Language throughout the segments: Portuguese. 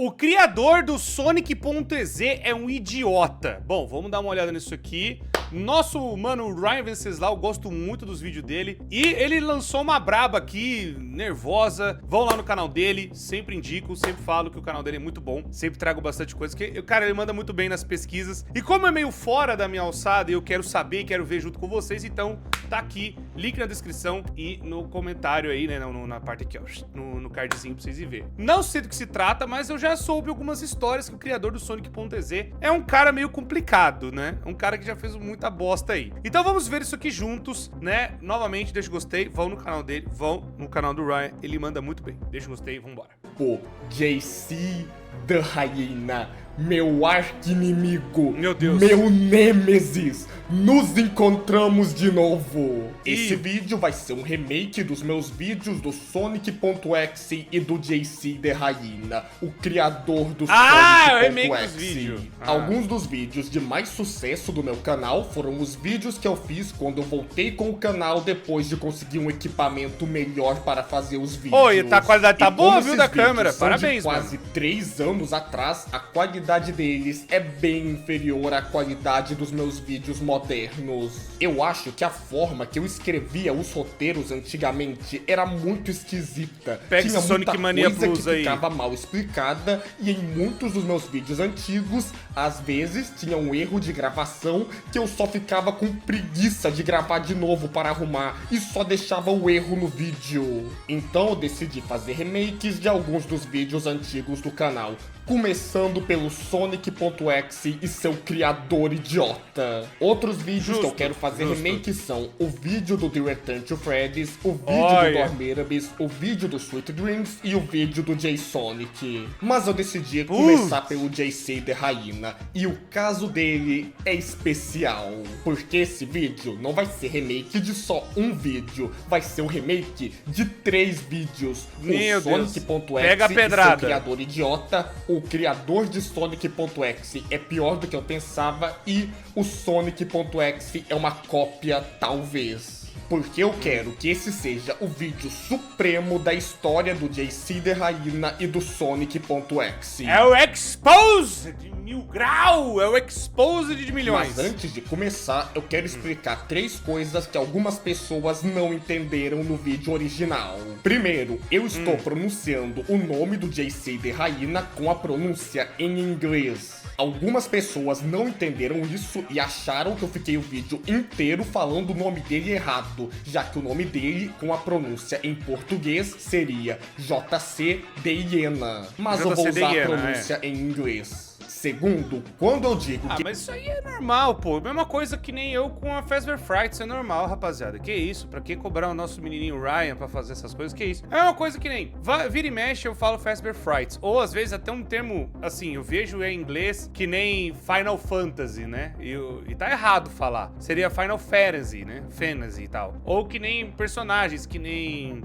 O criador do Sonic.exe é um idiota. Bom, vamos dar uma olhada nisso aqui. Nosso mano Ryan Venceslau, gosto muito dos vídeos dele. E ele lançou uma braba aqui, nervosa. Vão lá no canal dele, sempre indico, sempre falo que o canal dele é muito bom. Sempre trago bastante coisa, que, cara, ele manda muito bem nas pesquisas. E como é meio fora da minha alçada, eu quero saber, quero ver junto com vocês, então tá aqui, link na descrição e no comentário aí, né, na parte aqui, ó, no cardzinho pra vocês verem. Não sei do que se trata, mas eu já soube algumas histórias que o criador do Sonic.exe é um cara meio complicado, né? Um cara que já fez muita bosta aí. Então vamos ver isso aqui juntos, né? Novamente, deixa o gostei, vão no canal dele, vão no canal do Ryan, ele manda muito bem. Deixa o gostei e vambora. O JC da Hyena, meu arqui-inimigo, meu Deus, meu nêmesis, nos encontramos de novo. Esse vídeo vai ser um remake dos meus vídeos do Sonic.exe e do JC da Hyena, o criador do Sonic.exe. Alguns dos vídeos de mais sucesso do meu canal foram os vídeos que eu fiz quando eu voltei com o canal depois de conseguir um equipamento melhor para fazer os vídeos. Oi, a qualidade tá boa, viu, da câmera? Parabéns, mano. Quase 3 anos atrás, a qualidade deles é bem inferior à qualidade dos meus vídeos modernos. Eu acho que a forma que eu escrevia os roteiros antigamente era muito esquisita. Pega Tinha Sonic muita Mania coisa Plus que aí. ficava mal explicada e em muitos dos meus vídeos antigos, às vezes tinha um erro de gravação que eu só ficava com preguiça de gravar de novo para arrumar e só deixava o erro no vídeo. Então eu decidi fazer remakes de alguns dos vídeos antigos do canal, começando pelo Sonic.exe e seu criador idiota. Outros vídeos que eu quero fazer remake são o vídeo do The Return to Freddy's, o vídeo do Dormirables, o vídeo do Sweet Dreams e o vídeo do J-Sonic. Mas eu decidi começar pelo JC da Hyena, e o caso dele é especial, porque esse vídeo não vai ser remake de só um vídeo, vai ser um remake de 3 vídeos. Meu o Sonic.exe pega a pedrada. E seu criador idiota, o criador de Sonic.exe é pior do que eu pensava e o Sonic.exe é uma cópia, talvez. Porque eu quero que esse seja o vídeo supremo da história do JC da Hyena e do Sonic.exe. É o Exposed de 1000 grau, é o Exposed de milhões. Mas antes de começar, eu quero explicar 3 coisas que algumas pessoas não entenderam no vídeo original. Primeiro, eu estou pronunciando o nome do JC da Hyena com a pronúncia em inglês. Algumas pessoas não entenderam isso e acharam que eu fiquei o vídeo inteiro falando o nome dele errado, já que o nome dele, com a pronúncia em português, seria JC de Hyena. Mas eu vou usar a pronúncia em inglês. Segundo, quando eu digo que... mas isso aí é normal, pô. Mesma coisa que nem eu com a Fazbear Frights, é normal, rapaziada. Que isso? Pra que cobrar o nosso menininho Ryan pra fazer essas coisas? Que isso? É uma coisa que nem... Vira e mexe, eu falo Fazbear Frights. Ou, às vezes, até um termo, assim, eu vejo em inglês que nem Final Fantasy, né? E tá errado falar. Seria Final Fantasy, né? Fantasy e tal. Ou que nem personagens, que nem...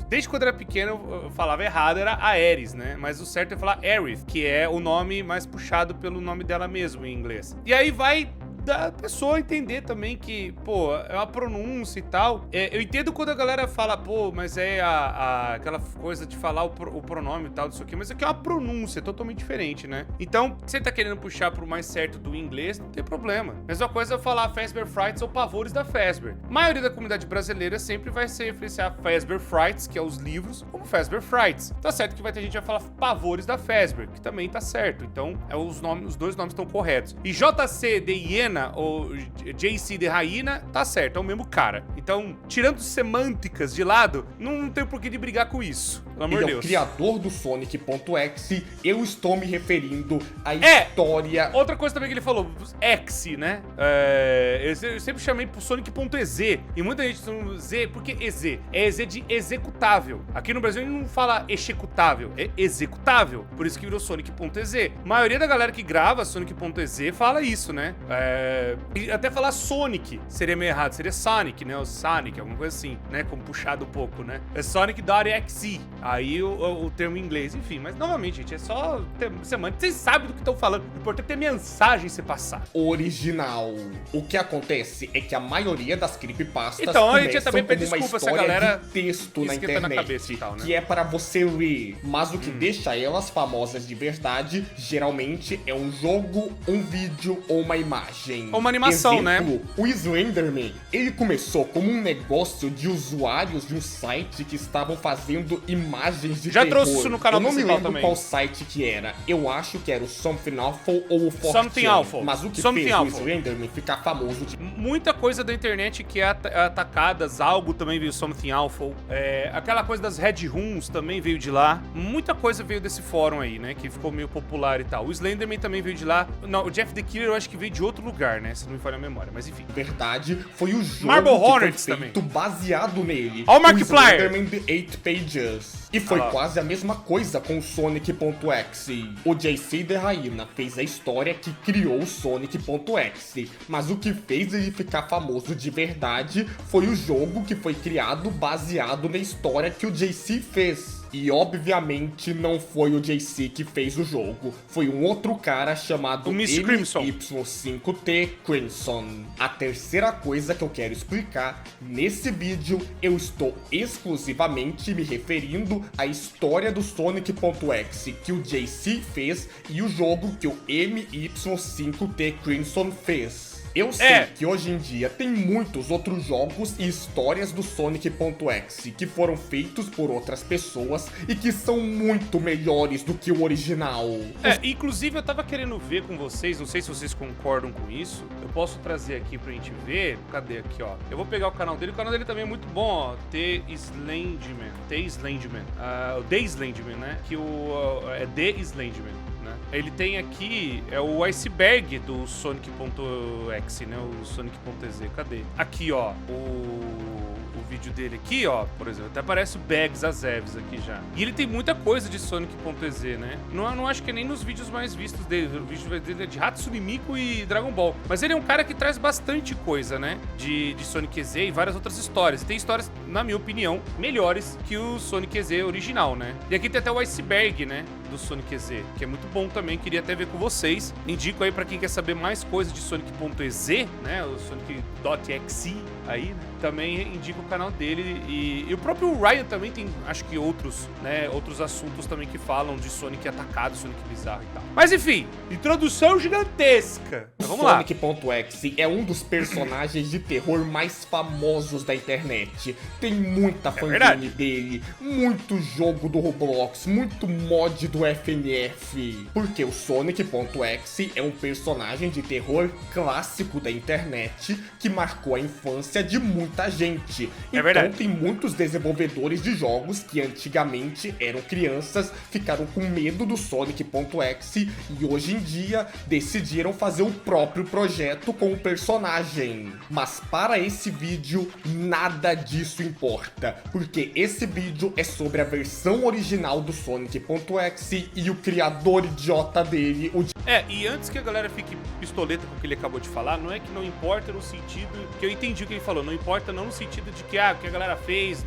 Desde quando eu era pequeno, eu falava errado, era Aeris, né? Mas o certo é falar Aerith, que é o nome mais puxado pelo nome dela mesmo em inglês. E aí vai da pessoa entender também que, pô, é uma pronúncia e tal. Eu entendo quando a galera fala, pô, mas é aquela coisa de falar o pronome e tal, disso aqui, mas aqui é uma pronúncia totalmente diferente, né? Então, se você tá querendo puxar pro mais certo do inglês, não tem problema. Mesma coisa é falar Fazbear Frights ou Pavores da Fazbear. A maioria da comunidade brasileira sempre vai se referenciar Fazbear Frights, que é os livros, como Fazbear Frights. Tá certo que vai ter gente que vai falar Pavores da Fazbear, que também tá certo. Então, os dois nomes estão corretos. E JC de Hyena ou JC de Hyena, tá certo, é o mesmo cara. Então, tirando semânticas de lado, não tem por que de brigar com isso. Pelo amor de Deus. Ele é o criador do Sonic.exe, eu estou me referindo à história... Outra coisa também que ele falou, exe, né? Eu sempre chamei pro Sonic.exe. E muita gente chama Z, porque EZ? É EZ de executável. Aqui no Brasil ele não fala executável, é executável. Por isso que virou Sonic.exe. A maioria da galera que grava Sonic.exe fala isso, né? E até falar Sonic seria meio errado, seria Sonic, né? O Sonic, alguma coisa assim, né? Como puxado um pouco, né? É Sonic.exe. Aí o termo em inglês, enfim. Mas, novamente, gente, é só semântica. Vocês sabem do que estão falando. O importante é ter mensagem ser passada. Original. O que acontece é que a maioria das creepypastas então, a gente começam também pede como uma desculpa se a história galera de texto na esquenta internet, na cabeça e tal, né? que é para você ler. Mas o que deixa elas famosas de verdade, geralmente é um jogo, um vídeo ou uma imagem. Ou uma animação, Exemplo, né? O Slenderman, ele começou como um negócio de usuários de um site que estavam fazendo imagens de Já terror. trouxe isso no canal Eu não me principal lembro também. qual site que era. Eu acho que era o Something Awful ou o 4chan. Something Awful. Mas o que Something fez Awful. o Slenderman ficar famoso de... Muita coisa da internet que é atacadas, algo também veio Something Awful. Aquela coisa das Red Rooms também veio de lá. Muita coisa veio desse fórum aí, né? Que ficou meio popular e tal. O Slenderman também veio de lá. Não, o Jeff the Killer eu acho que veio de outro lugar, né? Se não me falha a memória, mas enfim. Verdade, foi o jogo Marble que Hornets foi feito baseado nele. Ó o Markiplier! Slenderman The 8 Pages. E foi quase a mesma coisa com o Sonic.exe. O JC The Hyena fez a história que criou o Sonic.exe, mas o que fez ele ficar famoso de verdade foi o jogo que foi criado baseado na história que o JC fez. E obviamente não foi o JC que fez o jogo, foi um outro cara chamado o Miss Crimson. MY5T Crimson. A terceira coisa que eu quero explicar, nesse vídeo eu estou exclusivamente me referindo à história do Sonic.exe que o JC fez e o jogo que o MY5T Crimson fez. Eu sei que hoje em dia tem muitos outros jogos e histórias do Sonic.exe que foram feitos por outras pessoas e que são muito melhores do que o original. Inclusive eu tava querendo ver com vocês, não sei se vocês concordam com isso, eu posso trazer aqui pra gente ver, cadê aqui, ó? Eu vou pegar o canal dele também é muito bom, ó, The Slenderman, o The Slenderman, né? Que é The Slenderman. Ele tem aqui, o iceberg do Sonic.exe, né? O Sonic.exe, cadê? Aqui, ó, o vídeo dele aqui, ó, por exemplo, até aparece o Bags Azeves aqui já. E ele tem muita coisa de Sonic.exe, né? Não acho que é nem nos vídeos mais vistos dele. O vídeo dele é de Hatsune Miku e Dragon Ball. Mas ele é um cara que traz bastante coisa, né? De Sonic EZ e várias outras histórias. E tem histórias, na minha opinião, melhores que o Sonic EZ original, né? E aqui tem até o iceberg, né? Do Sonic EZ, que é muito bom também, queria até ver com vocês. Indico aí pra quem quer saber mais coisas de Sonic.exe, né, o Sonic.exe aí, né, também indico o canal dele e o próprio Ryan também tem, acho que outros assuntos também que falam de Sonic atacado, Sonic bizarro e tal. Mas enfim, introdução gigantesca. Mas vamos lá. Sonic.exe é um dos personagens de terror mais famosos da internet. Tem muita fangame dele, muito jogo do Roblox, muito mod do FNF, porque o Sonic.exe é um personagem de terror clássico da internet que marcou a infância de muita gente. Então tem muitos desenvolvedores de jogos que antigamente eram crianças, ficaram com medo do Sonic.exe e hoje em dia decidiram fazer o próprio projeto com o personagem. Mas para esse vídeo, nada disso importa, porque esse vídeo é sobre a versão original do Sonic.exe e o criador idiota dele, e antes que a galera fique pistoleta com o que ele acabou de falar, não é que não importa no sentido que eu entendi o que ele falou, não importa não no sentido de que, o que a galera fez,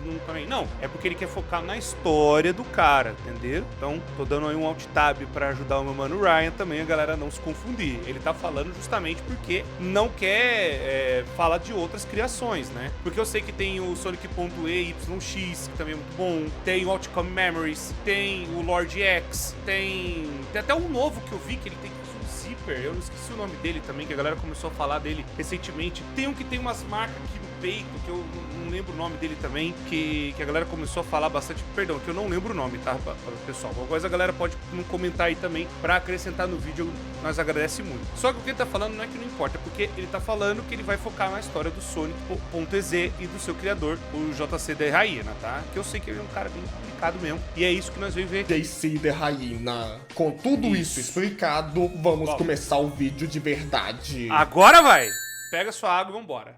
não, é porque ele quer focar na história do cara, entendeu? Então, tô dando aí um alt tab pra ajudar o meu mano Ryan também, a galera não se confundir. Ele tá falando justamente porque não quer falar de outras criações, né? Porque eu sei que tem o Sonic.EYX, que também é muito bom, tem o Outcome Memories, tem o Lord X, tem até um novo que eu vi que ele tem um zíper, eu não esqueci o nome dele também, que a galera começou a falar dele recentemente. Tem um que tem umas marcas aqui no peito, que eu não lembro o nome dele também, que a galera começou a falar bastante, perdão, que eu não lembro o nome, tá, pessoal? Alguma coisa a galera pode comentar aí também, pra acrescentar no vídeo, nós agradecemos muito. Só que o que ele tá falando não é que não importa, porque ele tá falando que ele vai focar na história do Sonic.exe e do seu criador, o JC The Hyena, tá? Que eu sei que ele é um cara bem complicado mesmo, e é isso que nós vamos ver. JC The Hyena. Com tudo isso explicado, vamos começar o vídeo de verdade. Agora vai! Pega sua água e vambora.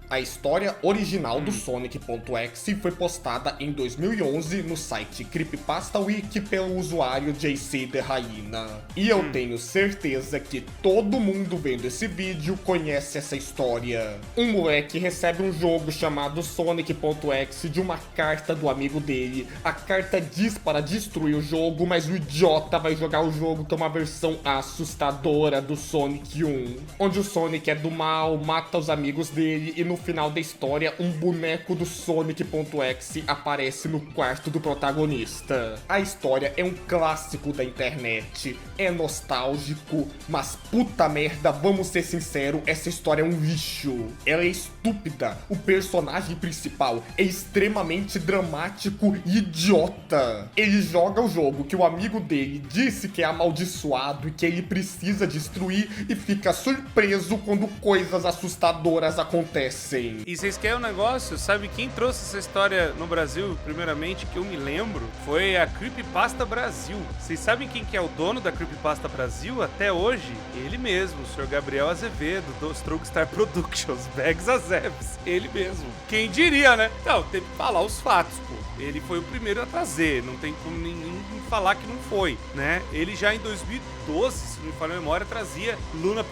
A história original do Sonic.exe foi postada em 2011 no site Creepypasta Wiki pelo usuário JC The Hyena. E eu tenho certeza que todo mundo vendo esse vídeo conhece essa história. Um moleque recebe um jogo chamado Sonic.exe de uma carta do amigo dele. A carta diz para destruir o jogo, mas o idiota vai jogar o jogo que é uma versão assustadora do Sonic 1, onde o Sonic é do mal, mata os amigos dele e no final da história um boneco do Sonic.exe aparece no quarto do protagonista. A história é um clássico da internet, é nostálgico, mas puta merda, vamos ser sinceros, essa história é um lixo. Ela é estúpida, o personagem principal é extremamente dramático e idiota. Ele joga o jogo que o amigo dele disse que é amaldiçoado e que ele precisa destruir e fica surpreso quando coisas assustadoras acontecem. E vocês querem um negócio? Sabe quem trouxe essa história no Brasil, primeiramente, que eu me lembro? Foi a Creepypasta Brasil. Vocês sabem quem que é o dono da Creepypasta Brasil até hoje? Ele mesmo, o Sr. Gabriel Azevedo, do Strongstar Productions, Bags Azevs. Ele mesmo. Quem diria, né? Então, tem que falar os fatos, pô. Ele foi o primeiro a trazer, não tem como ninguém falar que não foi, né? Ele já em 2012, se não me falha a memória, trazia Luna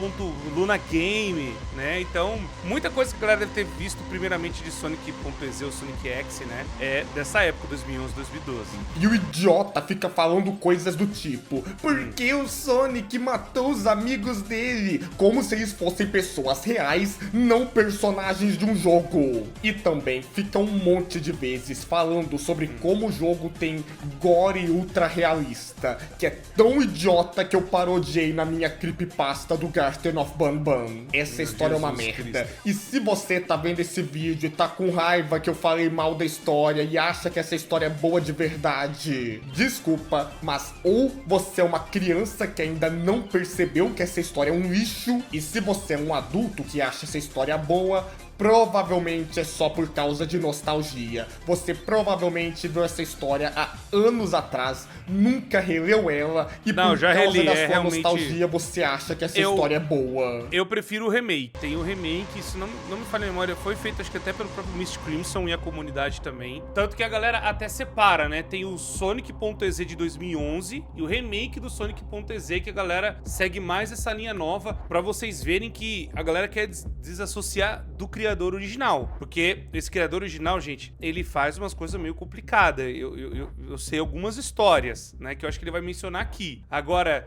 Game, né? Então, muita coisa que a galera deve ter visto primeiramente de Sonic.exe ou Sonic X, né? É dessa época, 2011, 2012. E o idiota fica falando coisas do tipo: por que o Sonic matou os amigos dele? Como se eles fossem pessoas reais, não personagens de um jogo. E também fica um monte de vezes falando sobre como o jogo tem gore ultra realista, que é tão idiota que eu parodiei na minha creepypasta do Garten of Banban. Essa história é uma merda. E se você tá vendo esse vídeo e tá com raiva que eu falei mal da história e acha que essa história é boa de verdade, desculpa, mas ou você é uma criança que ainda não percebeu que essa história é um lixo, e se você é um adulto que acha essa história boa, provavelmente é só por causa de nostalgia. Você provavelmente viu essa história há anos atrás, nunca releu ela e não, por já causa reli, da é sua realmente... nostalgia você acha que essa história é boa. Eu prefiro o remake. Tem o remake, se não me falha a memória, foi feito acho que até pelo próprio Mist Crimson e a comunidade também. Tanto que a galera até separa, né? Tem o Sonic.exe de 2011 e o remake do Sonic.exe, que a galera segue mais essa linha nova, pra vocês verem que a galera quer desassociar do criador original. Porque esse criador original, gente, ele faz umas coisas meio complicadas. Eu sei algumas histórias, né? Que eu acho que ele vai mencionar aqui. Agora,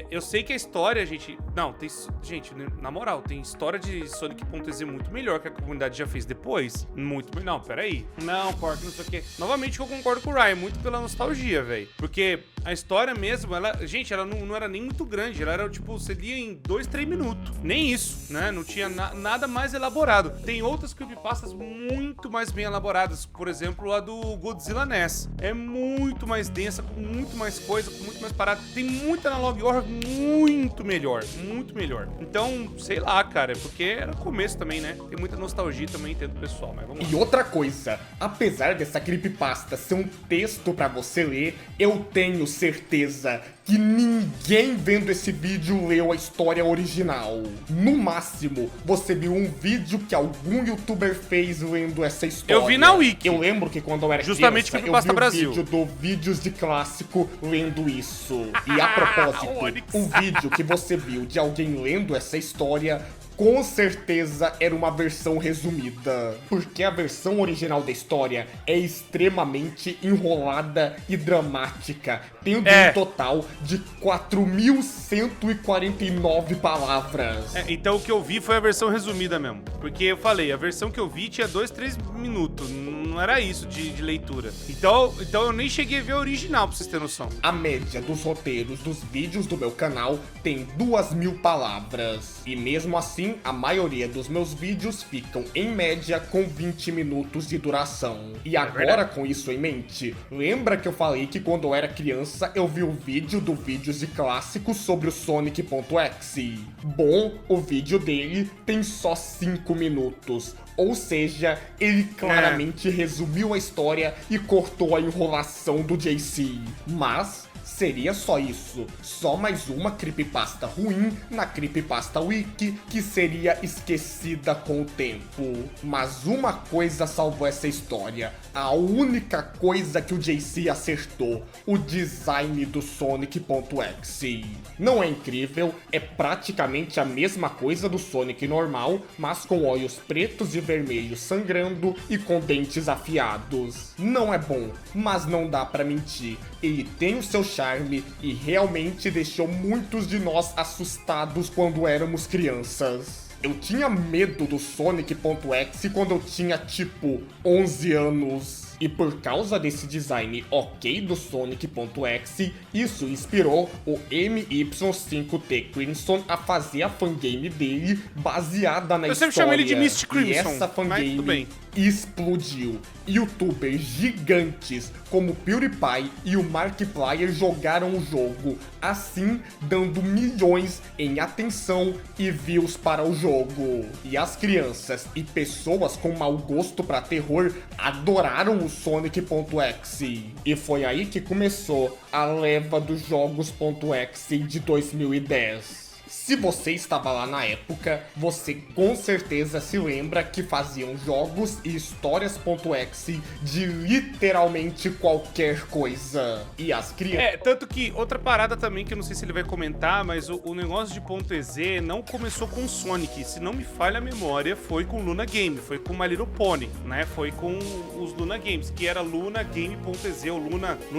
eu sei que a história, gente... Não, tem... Gente, na moral, tem história de Sonic.exe muito melhor que a comunidade já fez depois. Muito melhor. Não, peraí. Não, Cork, não sei o quê. Novamente, eu concordo com o Ryan. Muito pela nostalgia, velho. Porque a história mesmo, ela... Gente, ela não era nem muito grande. Ela era, tipo, você lia em 2, 3 minutos. Nem isso, né? Não tinha nada mais elaborado. Tem outras creepypastas muito mais bem elaboradas. Por exemplo, a do Godzilla NES. É muito mais densa, com muito mais coisa, com muito mais parada. Tem muita analog horror muito melhor. Muito melhor. Então, sei lá, cara. Porque era o começo também, né? Tem muita nostalgia também, entendo o pessoal. Mas vamos lá. E outra coisa, apesar dessa creepypasta ser um texto pra você ler, eu tenho certeza que ninguém vendo esse vídeo leu a história original. No máximo, você viu um vídeo que algum youtuber fez lendo essa história. Eu vi na Wiki. Eu lembro que quando eu era justamente criança, Creepypasta eu vi Brasil. o vídeo do Vídeos de Clássico lendo isso. E a propósito, o vídeo que você viu de alguém lendo essa história com certeza era uma versão resumida, porque a versão original da história é extremamente enrolada e dramática, tendo um total de 4.149 palavras. Então o que eu vi foi a versão resumida mesmo, porque eu falei, a versão que eu vi tinha 2, 3 minutos, não era isso de leitura. Então eu nem cheguei a ver a original, pra vocês terem noção. A média dos roteiros dos vídeos do meu canal tem 2.000 palavras, e mesmo assim, a maioria dos meus vídeos ficam, em média, com 20 minutos de duração. E agora, com isso em mente, lembra que eu falei que quando eu era criança, eu vi o vídeo do Vídeos de Clássicos sobre o Sonic.exe? Bom, o vídeo dele tem só 5 minutos. Ou seja, ele claramente resumiu a história e cortou a enrolação do JC. Mas... seria só isso. Só mais uma creepypasta ruim na Creepypasta Wiki que seria esquecida com o tempo. Mas uma coisa salvou essa história. A única coisa que o JC acertou: o design do Sonic.exe. Não é incrível, é praticamente a mesma coisa do Sonic normal, mas com olhos pretos e vermelhos sangrando e com dentes afiados. Não é bom, mas não dá pra mentir. Ele tem o seu charme e realmente deixou muitos de nós assustados quando éramos crianças. Eu tinha medo do Sonic.exe quando eu tinha tipo 11 anos. E por causa desse design ok do Sonic.exe, isso inspirou o MY5T Crimson a fazer a fangame dele baseada na história. Eu sempre chamo ele de Misty Crimson, e essa fangame explodiu. Youtubers gigantes como PewDiePie e o Markiplier jogaram o jogo, assim dando milhões em atenção e views para o jogo. E as crianças e pessoas com mau gosto pra terror adoraram o Sonic.exe. E foi aí que começou a leva dos jogos.exe de 2010. Se você estava lá na época, você com certeza se lembra que faziam jogos e histórias.exe de literalmente qualquer coisa. E as crianças... tanto que outra parada também que eu não sei se ele vai comentar, mas o negócio de .ez não começou com Sonic. Se não me falha a memória, foi com Luna Game, foi com My Little Pony, né? Foi com os Luna Games, que era Luna Game.ez ou Luna.ez,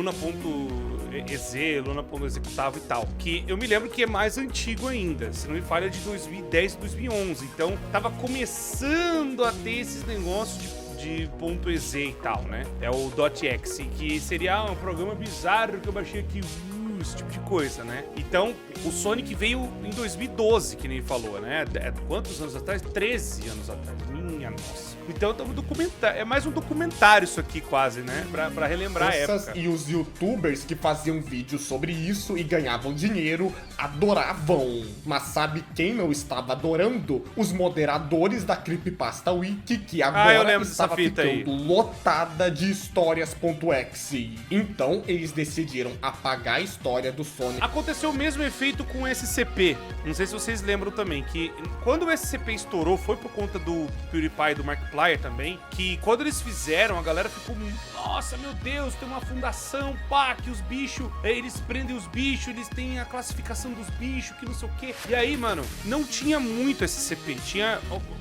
Luna.executavo e tal. Que eu me lembro que é mais antigo ainda. Se não me falha, é de 2010, 2011. Então, tava começando a ter esses negócios de .ez e tal, né? É o .exe, que seria um programa bizarro que eu baixei aqui, esse tipo de coisa, né? Então, o Sonic veio em 2012, que nem ele falou, né? Quantos anos atrás? 13 anos atrás. Minha nossa. Então, é mais um documentário isso aqui, quase, né? Pra relembrar a época. E os youtubers que faziam vídeos sobre isso e ganhavam dinheiro adoravam. Mas sabe quem não estava adorando? Os moderadores da Creepypasta Wiki, que agora estava ficando lotada de histórias.exe. Então, eles decidiram apagar a história do Sonic. Aconteceu o mesmo efeito com o SCP. Não sei se vocês lembram também, que quando o SCP estourou, foi por conta do PewDiePie e do Markiplier também, que quando eles fizeram, a galera ficou, nossa, meu Deus, tem uma fundação, pá, que os bichos, eles prendem os bichos, eles têm a classificação dos bichos, que não sei o quê. E aí, mano, não tinha muito SCP, tinha,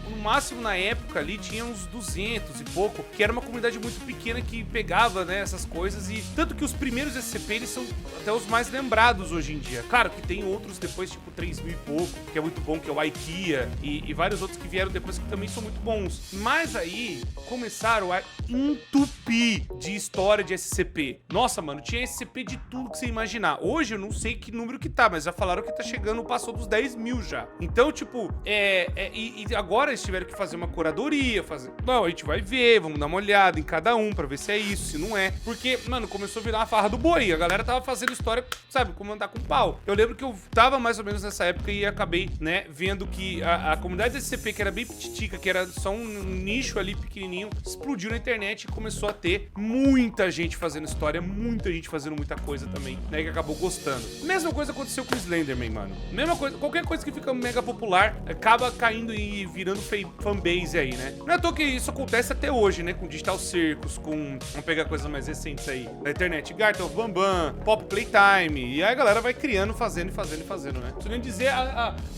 no máximo na época ali, tinha uns 200 e pouco, que era uma comunidade muito pequena que pegava, né, essas coisas, e tanto que os primeiros SCP, eles são até os mais lembrados hoje em dia. Claro que tem outros depois, tipo 3 mil e pouco, que é muito bom, que é o IKEA, e vários outros que vieram depois que também são muito bons. Mas aí, começaram a entupir de história de SCP. Nossa, mano, tinha SCP de tudo que você imaginar. Hoje eu não sei que número que tá, mas já falaram que tá chegando, passou dos 10 mil já. Então, tipo, e agora eles tiveram que fazer uma curadoria, não, a gente vai ver, vamos dar uma olhada em cada um pra ver se é isso, se não é. Porque, mano, começou a virar uma farra do boi. A galera tava fazendo história, sabe, como andar com pau. Eu lembro que eu tava mais ou menos nessa época e acabei, né, vendo que a comunidade de SCP, que era bem petitica, que era só um nicho ali pequenininho, explodiu na internet e começou a ter muita gente fazendo história, muita gente fazendo muita coisa também, né, que acabou gostando. Mesma coisa aconteceu com o Slenderman, mano. Mesma coisa, qualquer coisa que fica mega popular acaba caindo e virando fanbase aí, né? Não é à toa que isso acontece até hoje, né, com Digital Circus, com, vamos pegar coisas mais recentes aí, da internet, Garten of Bambam, Pop Playtime, e aí a galera vai criando, fazendo, né? Preciso nem dizer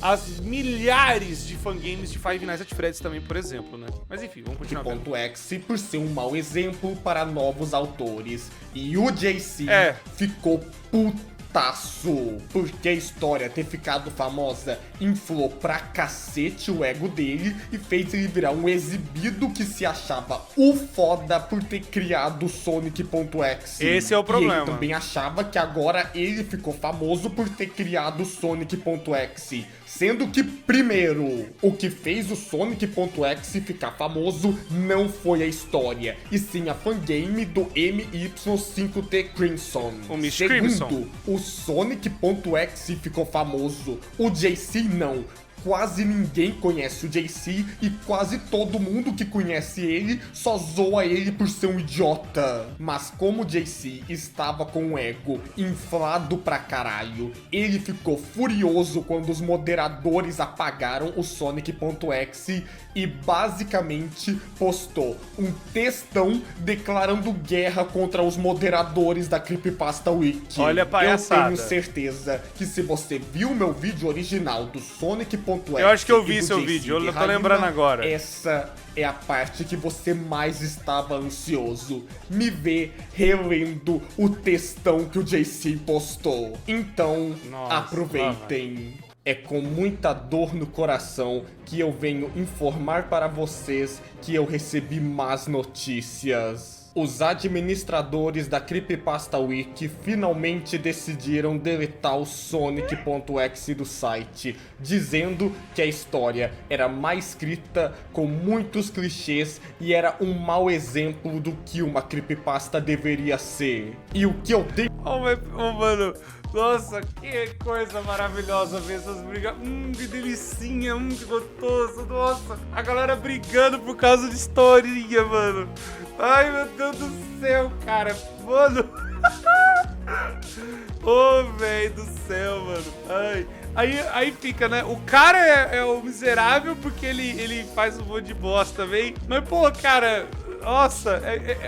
as milhares de fangames de Five Nights at Freddy's também, por exemplo, né? Mas enfim, vamos continuar vendo. .exe por ser um mau exemplo para novos autores. E o JC ficou putaço, porque a história ter ficado famosa inflou pra cacete o ego dele e fez ele virar um exibido que se achava o foda por ter criado o Sonic.exe. Esse é o problema. E ele também achava que agora ele ficou famoso por ter criado o Sonic.exe. Sendo que, primeiro, o que fez o Sonic.exe ficar famoso não foi a história, e sim a fangame do MY5T Crimson. O Miss Segundo, Crimson. o Sonic.exe ficou famoso, o JC não. quase ninguém conhece o JC e quase todo mundo que conhece ele só zoa ele por ser um idiota. Mas como o JC estava com o ego inflado pra caralho, ele ficou furioso quando os moderadores apagaram o Sonic.exe e basicamente postou um textão declarando guerra contra os moderadores da Creepypasta Wiki. Olha a palhaçada. Eu tenho certeza que se você viu meu vídeo original do Sonic.exe, eu acho que eu vi seu vídeo, eu não tô lembrando agora. Essa é a parte que você mais estava ansioso. Me ver relendo o textão que o JC postou. Então, nossa, aproveitem. É com muita dor no coração que eu venho informar para vocês que eu recebi más notícias. Os administradores da Creepypasta Wiki finalmente decidiram deletar o Sonic.exe do site, dizendo que a história era má escrita, com muitos clichês e era um mau exemplo do que uma creepypasta deveria ser. E o que eu tenho... Mano, nossa, que coisa maravilhosa ver essas brigas. Que delicinha, que gostoso, nossa. A galera brigando por causa de historinha, mano. Ai, meu Deus do céu, cara. Mano. Ô, velho do céu, mano. Ai. Aí fica, né? O cara é o miserável porque ele faz um monte de bosta também. Mas, pô, cara... Nossa,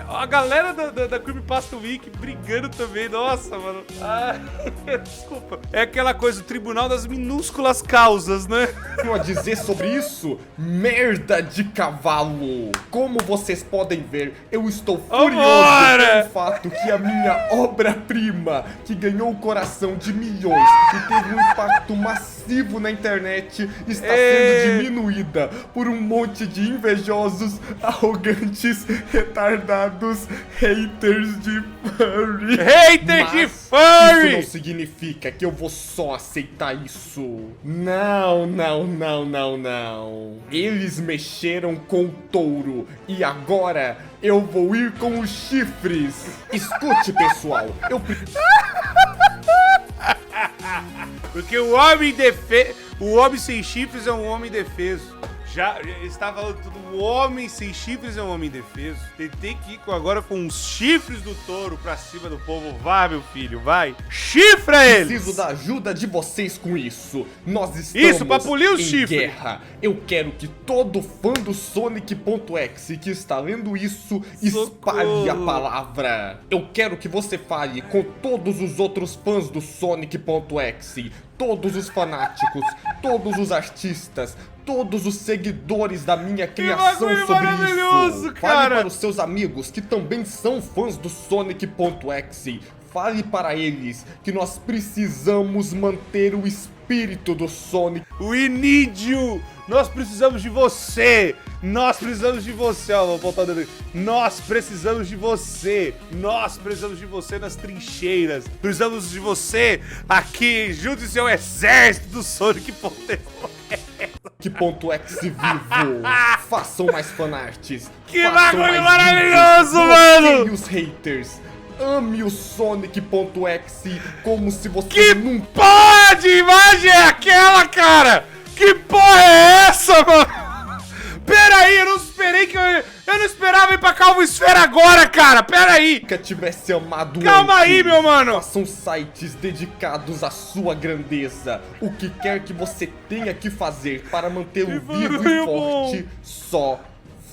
a galera da Creepypasta Wiki brigando também, nossa, mano. Ai, desculpa. É aquela coisa, o tribunal das minúsculas causas, né? A dizer sobre isso? Merda de cavalo! Como vocês podem ver, eu estou furioso pelo fato que a minha obra-prima, que ganhou o coração de milhões e teve um impacto massivo na internet, está sendo diminuída por um monte de invejosos, arrogantes, retardados, haters de furry. Haters de furry! Isso não significa que eu vou só aceitar isso. Não, não, não, não, não. Eles mexeram com o touro e agora eu vou ir com os chifres. Escute, pessoal, porque o homem sem chifres é um homem indefeso. Já estava falando tudo, o homem sem chifres é um homem indefeso. Tentei que ir agora com os chifres do touro pra cima do povo. Vai, meu filho, vai. Chifra eles! Preciso da ajuda de vocês com isso. Nós estamos pra polir os em chifres. guerra. Eu quero que todo fã do Sonic.exe que está lendo isso espalhe a palavra. Eu quero que você fale com todos os outros fãs do Sonic.exe, todos os fanáticos, todos os artistas, todos os seguidores da minha criação sobre isso. Fale para os seus amigos que também são fãs do Sonic.exe. Fale para eles que nós precisamos manter o espírito do Sonic. We need you! Nós precisamos de você! Nós precisamos de você! Ó, vou voltar dele. Nós precisamos de você! Nós precisamos de você nas trincheiras! Precisamos de você aqui! Junte-se ao exército do Sonic.exe! Vivo! Façam mais fanarts! Que bagulho maravilhoso, mano! E os haters! Ame o Sonic.exe como se você nunca... Porra de imagem é aquela, cara? Que porra é essa, mano? Pera aí, eu não esperei que eu não esperava ir pra Calvo Esfera agora, cara. Pera aí. Nunca tivesse amado Calma antes. Aí, meu mano. Façam sites dedicados à sua grandeza. O que quer que você tenha que fazer para mantê-lo vivo e forte, só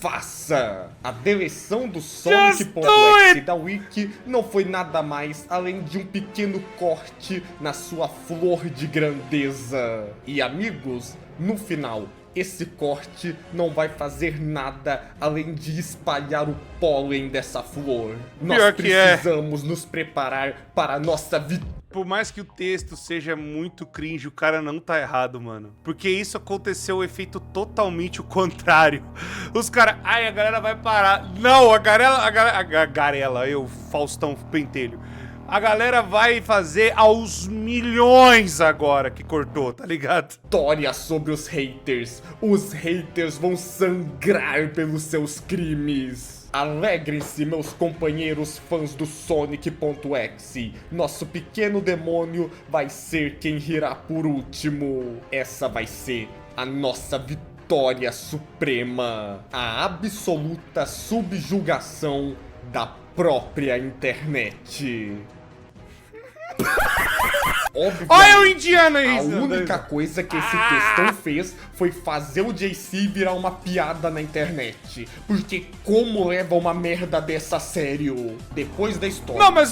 faça! A deleção do Sonic.exe da Wiki não foi nada mais além de um pequeno corte na sua flor de grandeza. E amigos, no final, esse corte não vai fazer nada além de espalhar o pólen dessa flor. Nós precisamos nos preparar para a nossa vitória. Por mais que o texto seja muito cringe, o cara não tá errado, mano. Porque isso aconteceu o efeito totalmente o contrário. Os caras, ai, a galera vai parar. Não, a garela, eu, Faustão Pentelho. A galera vai fazer aos milhões agora que cortou, tá ligado? Vitória sobre os haters. Os haters vão sangrar pelos seus crimes. Alegrem-se, meus companheiros fãs do Sonic.exe. Nosso pequeno demônio vai ser quem rirá por último. Essa vai ser a nossa vitória suprema, a absoluta subjugação da própria internet. Olha o indiano aí! A única coisa que esse textão fez foi fazer o JC virar uma piada na internet. Porque como leva uma merda dessa a sério? Depois da história. Não, mas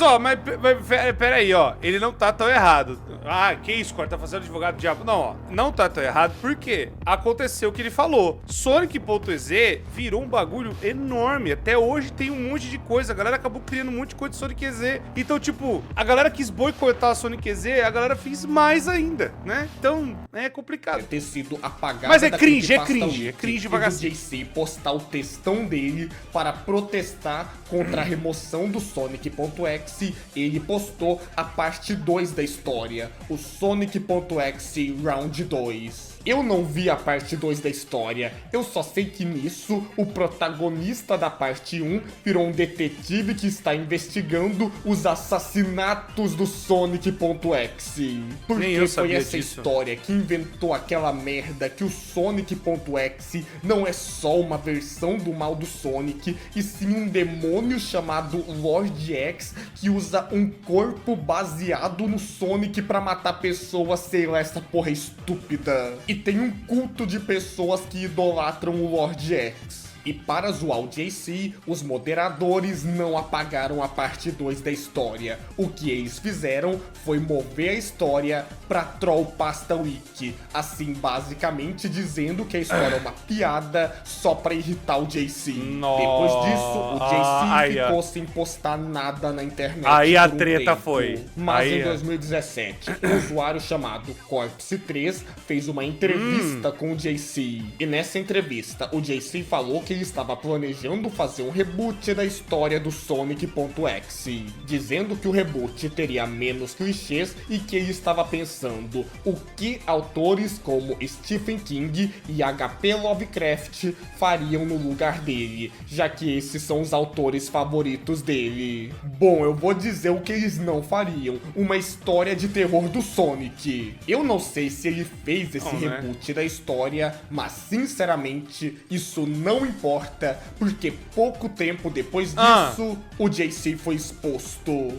peraí, ó. Ele não tá tão errado. Ah, que isso, cara, tá fazendo advogado do diabo. Não, ó. Não tá tão errado porque aconteceu o que ele falou. Sonic.exe virou um bagulho enorme. Até hoje tem um monte de coisa. A galera acabou criando um monte de coisa de Sonic EZ. Então, tipo, a galera quis boicotar a Sonic EZ, a galera fez mais ainda, né? Então, é complicado. Ter sido apagado. Mas é cringe, é cringe bagacinho. O JC postar o textão dele para protestar contra a remoção do Sonic.exe, ele postou a parte 2 da história, o Sonic.exe Round 2. Eu não vi a parte 2 da história, eu só sei que nisso, o protagonista da parte 1 virou um detetive que está investigando os assassinatos do Sonic.exe. Porque foi essa história que inventou aquela merda que o Sonic.exe não é só uma versão do mal do Sonic, e sim um demônio chamado Lord X que usa um corpo baseado no Sonic pra matar pessoas, sei lá, essa porra estúpida. E tem um culto de pessoas que idolatram o Lord X. E para zoar o JC, os moderadores não apagaram a parte 2 da história. O que eles fizeram foi mover a história pra Troll Pasta Wiki, assim basicamente dizendo que a história é uma piada só pra irritar o JC. Depois disso, o JC ficou sem postar nada na internet. Aí a treta foi. Mas em 2017, um usuário chamado Corpse3 fez uma entrevista com o JC. E nessa entrevista, o JC falou que ele estava planejando fazer um reboot da história do Sonic.exe, dizendo que o reboot teria menos clichês e que ele estava pensando o que autores como Stephen King e H.P. Lovecraft fariam no lugar dele, já que esses são os autores favoritos dele. Bom, eu vou dizer o que eles não fariam, uma história de terror do Sonic. Eu não sei se ele fez esse reboot da história, mas sinceramente, isso não importa, porque pouco tempo depois disso, o JC foi exposto.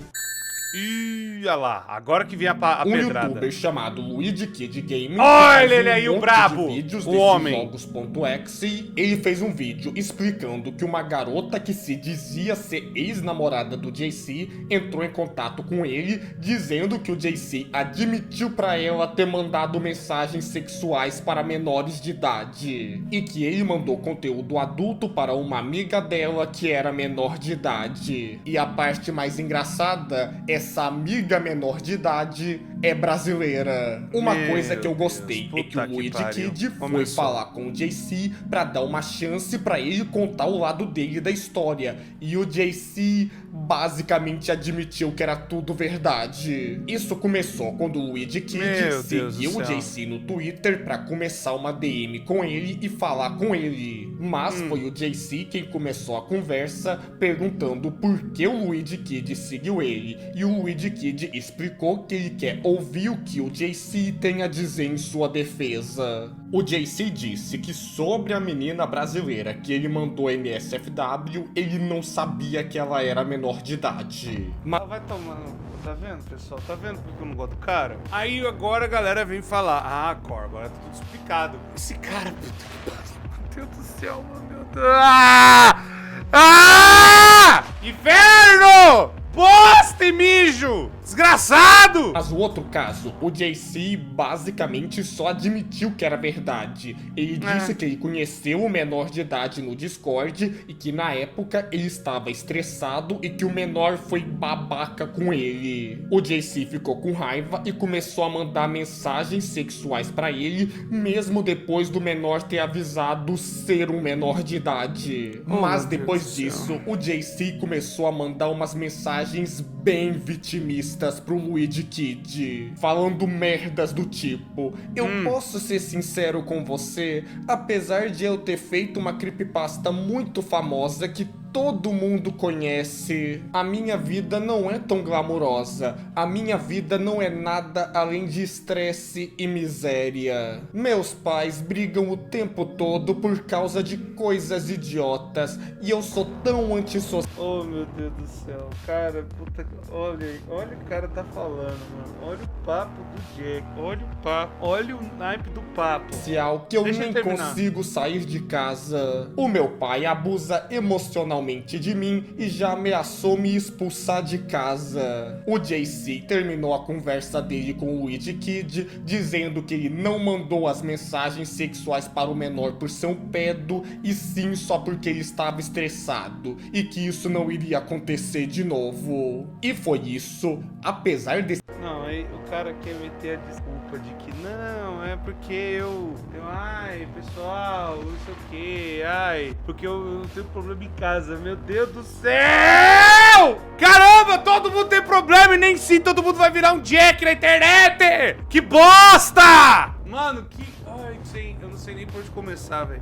Ih, olha lá, agora que vem a pedrada. Um youtuber chamado Luigi Kid Gaming, olha ele aí, o brabo, o homem. Jogos.exe, ele fez um vídeo explicando que uma garota que se dizia ser ex-namorada do JC entrou em contato com ele, dizendo que o JC admitiu pra ela ter mandado mensagens sexuais para menores de idade, e que ele mandou conteúdo adulto para uma amiga dela que era menor de idade. E a parte mais engraçada, essa amiga menor de idade é brasileira. Uma coisa que eu gostei é que o Luigi Kid foi falar com o JC pra dar uma chance pra ele contar o lado dele da história. E o JC basicamente admitiu que era tudo verdade. Isso começou quando o Luigi Kid seguiu o JC no Twitter pra começar uma DM com ele e falar com ele. Mas foi o JC quem começou a conversa perguntando por que o Luigi Kid seguiu ele. E o Luigi Kid explicou que ele quer ouvir o que o JC tem a dizer em sua defesa. O JC disse que sobre a menina brasileira que ele mandou MSFW, ele não sabia que ela era menor de idade. Mas vai tomando, tá vendo, pessoal? Tá vendo porque eu não gosto do cara? Aí agora a galera vem falar, Cor, agora tá tudo explicado. Esse cara, puta que pariu, meu Deus do céu, meu Deus. Inferno! Bosta e mijo! Desgraçado! Mas o outro caso, o JC basicamente só admitiu que era verdade. Ele disse que ele conheceu o menor de idade no Discord e que na época ele estava estressado e que o menor foi babaca com ele. O JC ficou com raiva e começou a mandar mensagens sexuais pra ele, mesmo depois do menor ter avisado ser um menor de idade. Mas depois disso, o JC começou a mandar umas mensagens bem vitimistas pro Luigi Kid, falando merdas do tipo: eu posso ser sincero com você, apesar de eu ter feito uma creepypasta muito famosa que todo mundo conhece. A minha vida não é tão glamurosa. A minha vida não é nada além de estresse e miséria. Meus pais brigam o tempo todo por causa de coisas idiotas e eu sou tão antissocial. Oh, meu Deus do céu, cara, puta, olha aí, olha o que o cara tá falando, mano. Olha o papo do Jack, olha o papo, olha o naipe do papo. Que eu Deixa eu nem terminar. consigo sair de casa. O meu pai abusa emocionalmente de mim e já ameaçou me expulsar de casa. O JC terminou a conversa dele com o Luigi Kid, dizendo que ele não mandou as mensagens sexuais para o menor por ser um pedo, e sim só porque ele estava estressado, e que isso não iria acontecer de novo. E foi isso, apesar desse... Não, aí o cara quer meter a desculpa de que não, é porque ai, pessoal, não sei o que, ai, porque eu tenho problema em casa, meu Deus do céu! Caramba, todo mundo tem problema e nem sim todo mundo vai virar um Jack na internet! Que bosta! Mano, ai, eu não sei nem por onde começar, velho.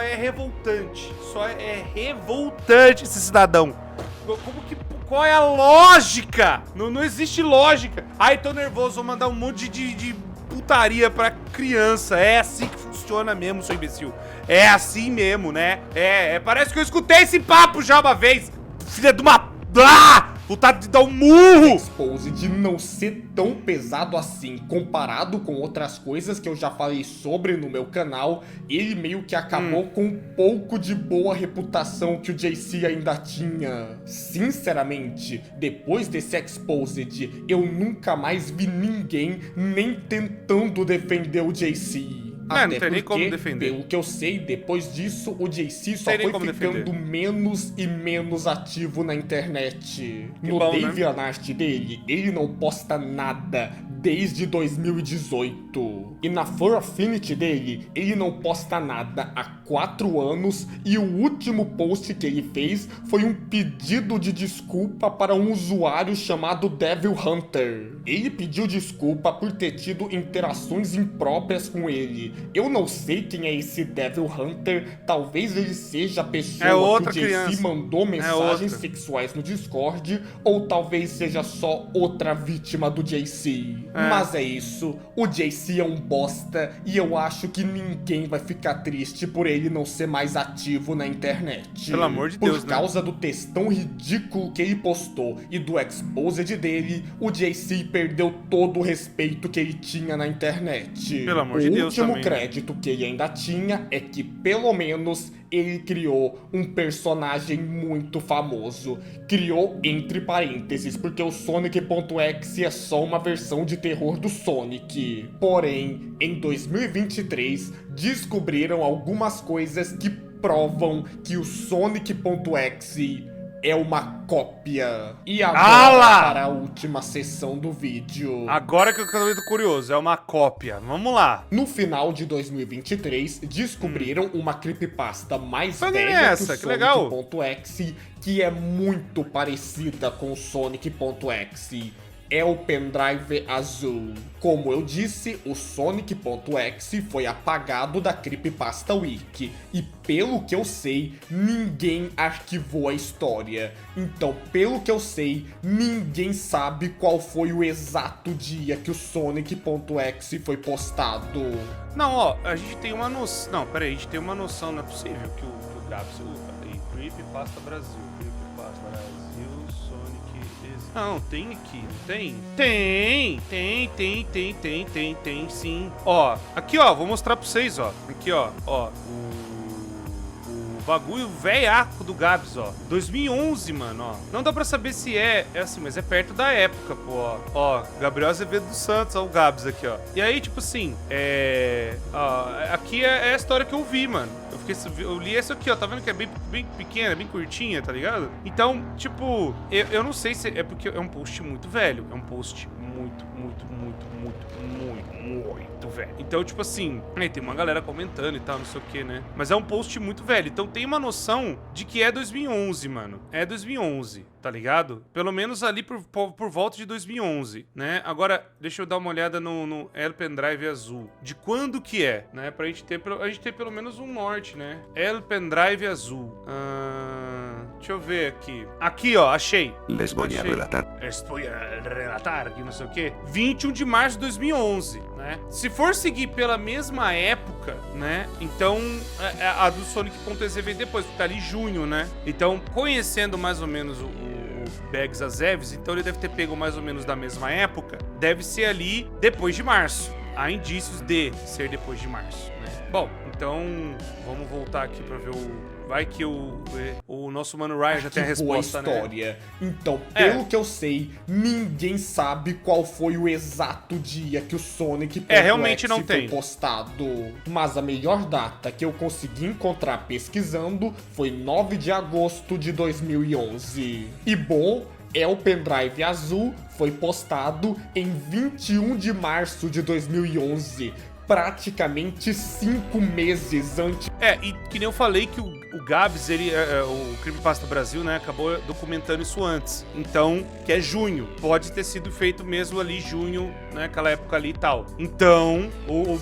É revoltante, é revoltante esse cidadão. Qual é a lógica? Não existe lógica. Ai, tô nervoso, vou mandar um monte de putaria pra criança. É assim que funciona mesmo, seu imbecil. É assim mesmo, né? Parece que eu escutei esse papo já uma vez. Filha de uma... vontade de dar um murro! Expose de não ser tão pesado assim, comparado com outras coisas que eu já falei sobre no meu canal, ele meio que acabou com um pouco de boa reputação que o JC ainda tinha. Sinceramente, depois desse Exposed, eu nunca mais vi ninguém nem tentando defender o JC. Não tem nem como defender. Pelo que eu sei, depois disso, o JC só foi ficando menos e menos ativo na internet. No DeviantArt dele, ele não posta nada desde 2018. E na Fur Affinity dele, ele não posta nada há 4 anos, e o último post que ele fez foi um pedido de desculpa para um usuário chamado Devil Hunter. Ele pediu desculpa por ter tido interações impróprias com ele. Eu não sei quem é esse Devil Hunter, talvez ele seja a pessoa que o JC mandou mensagens sexuais no Discord, ou talvez seja só outra vítima do JC. Mas é isso, o JC é um bosta e eu acho que ninguém vai ficar triste por ele não ser mais ativo na internet. Pelo amor de Deus, por causa do textão ridículo que ele postou e do exposed dele, o JC perdeu todo o respeito que ele tinha na internet. Pelo amor de Deus, o último crédito que ele ainda tinha é que, pelo menos, ele criou um personagem muito famoso. Criou entre parênteses, porque o Sonic.exe é só uma versão de terror do Sonic. Porém, em 2023, descobriram algumas coisas que provam que o Sonic.exe é uma cópia. E agora para a última sessão do vídeo. Agora que eu tô curioso, é uma cópia. Vamos lá. No final de 2023, descobriram uma creepypasta mais velha que o Sonic.exe, que é muito parecida com o Sonic.exe. É o pendrive azul. Como eu disse, o Sonic.exe foi apagado da Creepypasta Wiki. E pelo que eu sei, ninguém arquivou a história. Então, pelo que eu sei, ninguém sabe qual foi o exato dia que o Sonic.exe foi postado. Não, ó, a gente tem uma noção... Não, peraí, a gente tem uma noção, não é possível que o Gabs... Peraí, Creepypasta Brasil, Creepypasta Brasil... Não, tem aqui, não tem? Tem, sim. Ó, aqui, ó, vou mostrar pra vocês, ó. Aqui, ó, o bagulho velhaco do Gabs, ó. 2011, mano, ó. Não dá pra saber se é assim, mas é perto da época, pô, ó. Ó, Gabriel Azevedo dos Santos, ó, o Gabs aqui, ó. E aí, tipo assim, aqui é a história que eu vi, mano. Eu li essa aqui, ó, tá vendo que é bem pequena, bem curtinha, tá ligado? Então, tipo, eu não sei se é porque é um post muito velho. É um post muito velho. Então, tipo assim, aí tem uma galera comentando e tal, não sei o que, né? Mas é um post muito velho. Então tem uma noção de que é 2011, mano. É 2011, tá ligado? Pelo menos ali por volta de 2011, né? Agora, deixa eu dar uma olhada no El Pendrive azul. De quando que é, né? Pra gente ter pelo menos um norte, né? El Pendrive azul. Deixa eu ver aqui. Aqui, ó, achei. Les voy a relatar. Voy a relatar, que não sei o quê. 21 de março de 2011, né? Se for seguir pela mesma época, né? Então, a do Sonic.exe vem depois, porque tá ali junho, né? Então, conhecendo mais ou menos o Bags Azeves, então ele deve ter pego mais ou menos da mesma época. Deve ser ali depois de março. Há indícios de ser depois de março, né? Bom, então vamos voltar aqui pra ver o... Vai que o nosso Mano Ryan já tem a resposta, boa história. né? Então, pelo que eu sei, ninguém sabe qual foi o exato dia que o Sonic realmente não foi tem postado. Mas a melhor data que eu consegui encontrar pesquisando foi 9 de agosto de 2011. E bom, o pendrive azul foi postado em 21 de março de 2011. Praticamente 5 meses antes. E que nem eu falei que o Gabs, o Creepypasta Brasil, né, acabou documentando isso antes. Então, que é junho. Pode ter sido feito mesmo ali, junho, né, aquela época ali e tal. Então,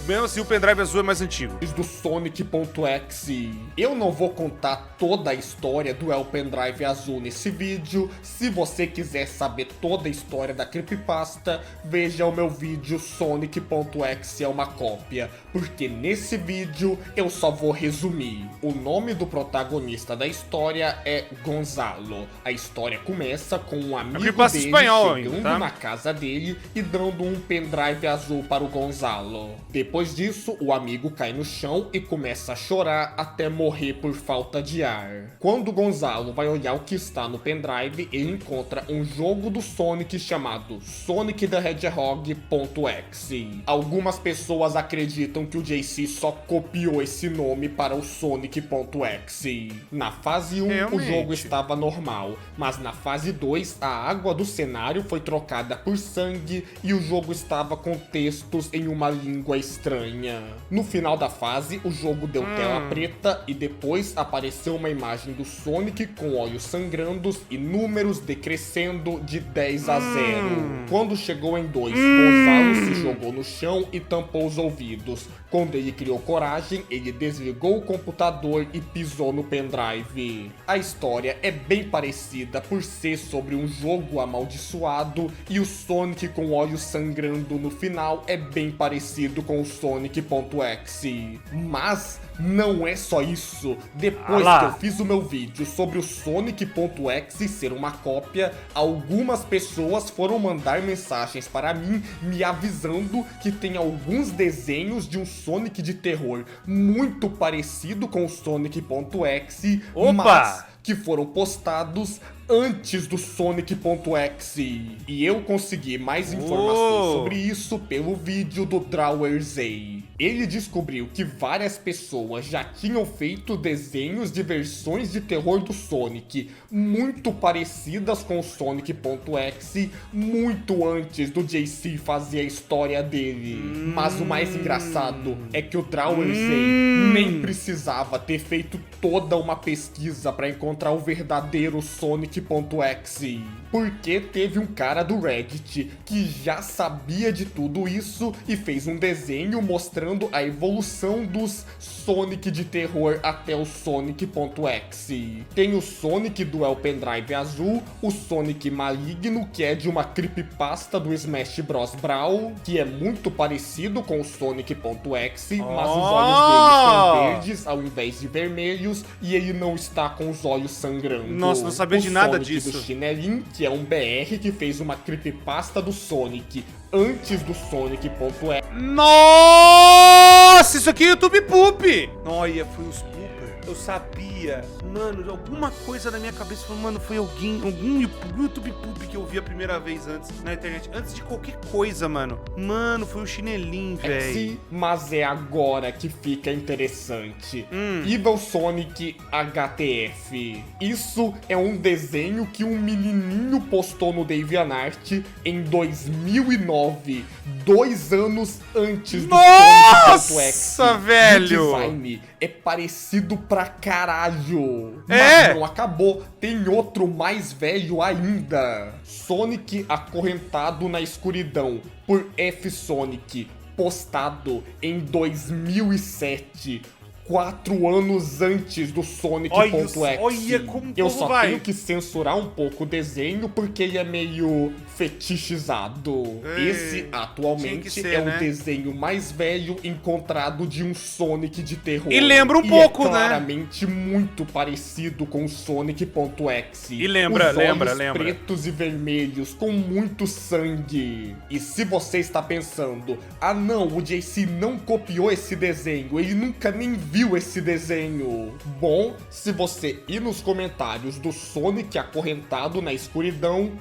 mesmo assim, o pendrive azul é mais antigo. Do Sonic.exe. Eu não vou contar toda a história do El Pendrive azul nesse vídeo. Se você quiser saber toda a história da Creepypasta, veja o meu vídeo Sonic.exe é uma cópia, porque nesse vídeo eu só vou resumir. O nome do protagonista da história é Gonzalo. A história começa com um amigo dele chegando na casa dele e dando um pendrive azul para o Gonzalo. Depois disso, o amigo cai no chão e começa a chorar até morrer por falta de ar. Quando o Gonzalo vai olhar o que está no pendrive, ele encontra um jogo do Sonic chamado Sonic the Hedgehog.exe. Algumas pessoas acreditam que o JC só copiou esse nome para o Sonic.exe. Na fase 1, o jogo estava normal, mas na fase 2, a água do cenário foi trocada por sangue e o jogo estava com textos em uma língua estranha. No final da fase, o jogo deu tela preta e depois apareceu uma imagem do Sonic com olhos sangrando e números decrescendo de 10 a 0. Quando chegou em 2, Gonzalo se jogou no chão e tampou os ouvidos. Quando ele criou coragem, ele desligou o computador e pisou no pendrive. A história é bem parecida por ser sobre um jogo amaldiçoado e o Sonic com olhos sangrando no final é bem parecido com o Sonic.exe. Mas não é só isso. Depois que eu fiz o meu vídeo sobre o Sonic.exe ser uma cópia, algumas pessoas foram mandar mensagens para mim me avisando que tem alguns desenhos de um Sonic de terror muito parecido com o Sonic.exe, mas que foram postados antes do Sonic.exe. E eu consegui mais informações sobre isso pelo vídeo do Drawerzey. Ele descobriu que várias pessoas já tinham feito desenhos de versões de terror do Sonic muito parecidas com o Sonic.exe muito antes do JC fazer a história dele. Mas o mais engraçado é que o Drawerzey nem precisava ter feito toda uma pesquisa para encontrar o verdadeiro Sonic.exe. Porque teve um cara do Reddit que já sabia de tudo isso e fez um desenho mostrando a evolução dos Sonic de terror até o Sonic.exe. Tem o Sonic do El Pendrive azul, o Sonic maligno, que é de uma creepypasta do Smash Bros. Brawl, que é muito parecido com o Sonic.exe, mas os olhos dele são verdes ao invés de vermelhos e ele não está com os olhos sangrando. Nossa, não sabia de nada disso. O Sonic do Chinelin, que é um BR que fez uma creepypasta do Sonic antes do Sonic.exe. Nossa, isso aqui é YouTube Poop! Olha, foi os Pooper. Eu sabia. Mano, alguma coisa na minha cabeça falou, mano, foi algum YouTube Poop que eu vi a primeira vez antes na internet. Antes de qualquer coisa, mano. Mano, foi o Chinelinho, velho. Mas é agora que fica interessante. Evil Sonic HTF. Isso é um desenho que um menininho postou no DeviantArt em 2009. 2 anos antes do Sonic.exe. Nossa, velho! O design é parecido pra caralho. Mas não acabou. Tem outro mais velho ainda. Sonic acorrentado na escuridão por F-Sonic. Postado em 2007. 4 anos antes do Sonic.exe. Olha como o Eu povo só vai. tenho que censurar um pouco o desenho porque ele é meio fetichizado. Ei, Esse tinha que atualmente ser, é né? o desenho mais velho encontrado de um Sonic de terror. E lembra um pouco, é né? claramente muito parecido com o Sonic.exe. E lembra, Os olhos lembra. pretos e vermelhos com muito sangue. E se você está pensando, ah não, o JC não copiou esse desenho, ele nunca nem viu esse desenho. Bom, se você ir nos comentários do Sonic acorrentado na escuridão,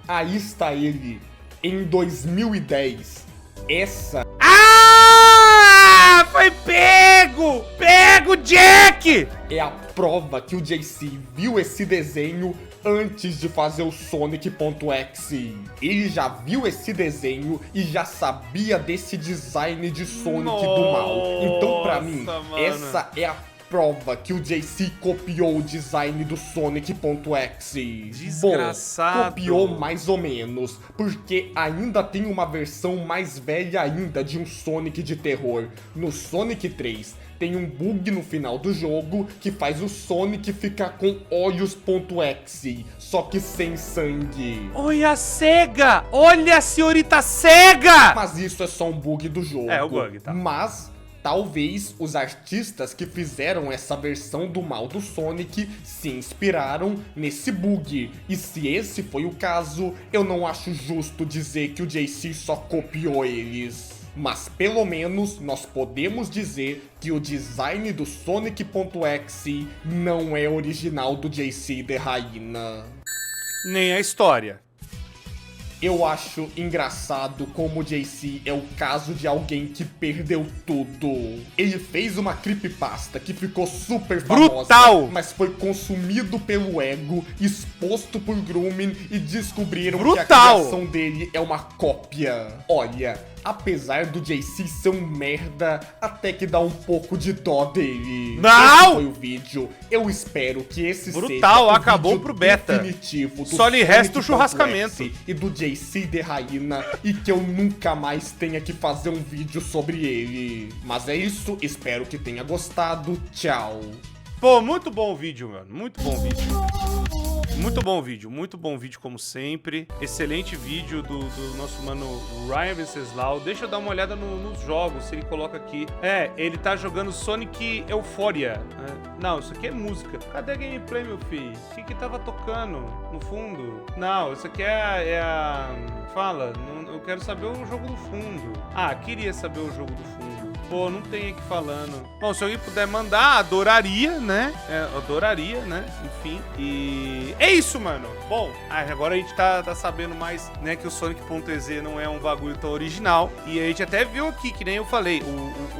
aí está ele, em 2010. Essa Ah! Foi pego! Pego, Jack! é a prova que o JC viu esse desenho antes de fazer o Sonic.exe. Ele já viu esse desenho e já sabia desse design de Sonic do mal. Então, pra mim, Nossa, essa é a prova que o JC copiou o design do Sonic.exe. Desgraçado. Bom, copiou mais ou menos, porque ainda tem uma versão mais velha ainda de um Sonic de terror. No Sonic 3, tem um bug no final do jogo que faz o Sonic ficar com olhos.exe, só que sem sangue. Olha a cega! Olha a senhorita cega! Mas isso é só um bug do jogo. É, o bug, tá. Mas talvez os artistas que fizeram essa versão do mal do Sonic se inspiraram nesse bug. E se esse foi o caso, eu não acho justo dizer que o JC só copiou eles. Mas pelo menos nós podemos dizer que o design do Sonic.exe não é original do JC de Raina. Nem a história. Eu acho engraçado como o JC é o caso de alguém que perdeu tudo. Ele fez uma creepypasta que ficou super famosa, Brutal! mas foi consumido pelo ego, exposto por grooming e descobriram que a Brutal! criação dele é uma cópia. Olha, apesar do JC ser um merda, até que dá um pouco de dó dele. Não! Esse foi o vídeo. Eu espero que esse Brutal, seja o acabou vídeo pro beta. definitivo do Só lhe resta o Sonic.exe churrascamento. e do JC de Raina e que eu nunca mais tenha que fazer um vídeo sobre ele. Mas é isso, espero que tenha gostado. Tchau. Pô, muito bom o vídeo, mano. Muito bom o vídeo. Muito bom vídeo como sempre. Excelente vídeo do nosso mano Ryan Venceslau. Deixa eu dar uma olhada nos jogos, se ele coloca aqui. É, ele tá jogando Sonic Euphoria. Não, isso aqui é música. Cadê a gameplay, meu filho? O que tava tocando no fundo? Não, isso aqui é a... Fala, eu quero saber o jogo do fundo. Ah, queria saber o jogo do fundo. Pô, não tem aqui falando. Bom, se alguém puder mandar, adoraria, né? Adoraria, né? Enfim. E é isso, mano. Bom, agora a gente tá sabendo mais, né? Que o Sonic.exe não é um bagulho tão original. E a gente até viu aqui, que nem eu falei,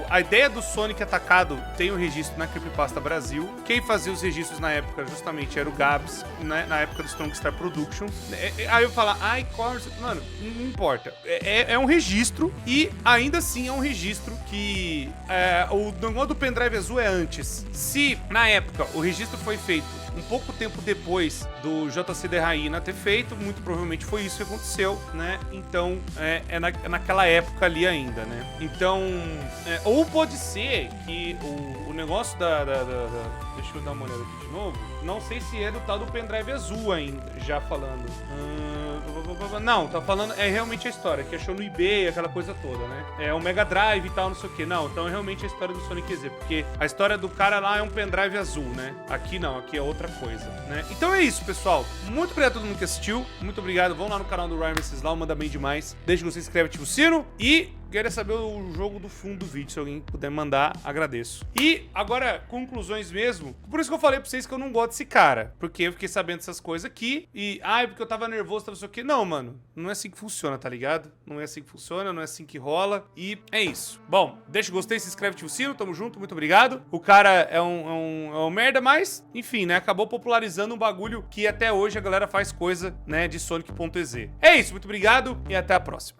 a ideia do Sonic atacado tem o registro na Creepypasta Brasil. Quem fazia os registros na época justamente era o Gabs, né? Na época do Star Production. Aí eu falar, ai, Corsa, mano, não importa. É um registro e ainda assim é um registro que o negócio do pendrive azul é antes. Se, na época, o registro foi feito um pouco tempo depois do JC de Raina ter feito, muito provavelmente foi isso que aconteceu, né? Então, naquela época ali ainda, né? Então, ou pode ser que o negócio deixa eu dar uma olhada aqui de novo. Não sei se é do tal do pendrive azul ainda, já falando. Não, tá falando, é realmente a história, que achou no eBay, aquela coisa toda, né? É um Mega Drive e tal, não sei o que. Não, então é realmente a história do Sonic EZ, porque a história do cara lá é um pendrive azul, né? Aqui não, aqui é outra coisa, né? Então é isso, pessoal. Muito obrigado a todo mundo que assistiu. Muito obrigado. Vão lá no canal do Ryan Venceslau, manda bem demais. Deixa que você se inscreve, ativa o sino e... queria saber o jogo do fundo do vídeo, se alguém puder mandar, agradeço. E agora, conclusões mesmo. Por isso que eu falei pra vocês que eu não gosto desse cara. Porque eu fiquei sabendo dessas coisas aqui. E, porque eu tava nervoso, tava não sei o quê. Não, mano, não é assim que funciona, tá ligado? Não é assim que funciona, não é assim que rola. E é isso. Bom, deixa o gostei, se inscreve, ativa o sino, tamo junto, muito obrigado. O cara é um merda, mas, enfim, né? Acabou popularizando um bagulho que até hoje a galera faz coisa, né, de Sonic.exe. É isso, muito obrigado e até a próxima.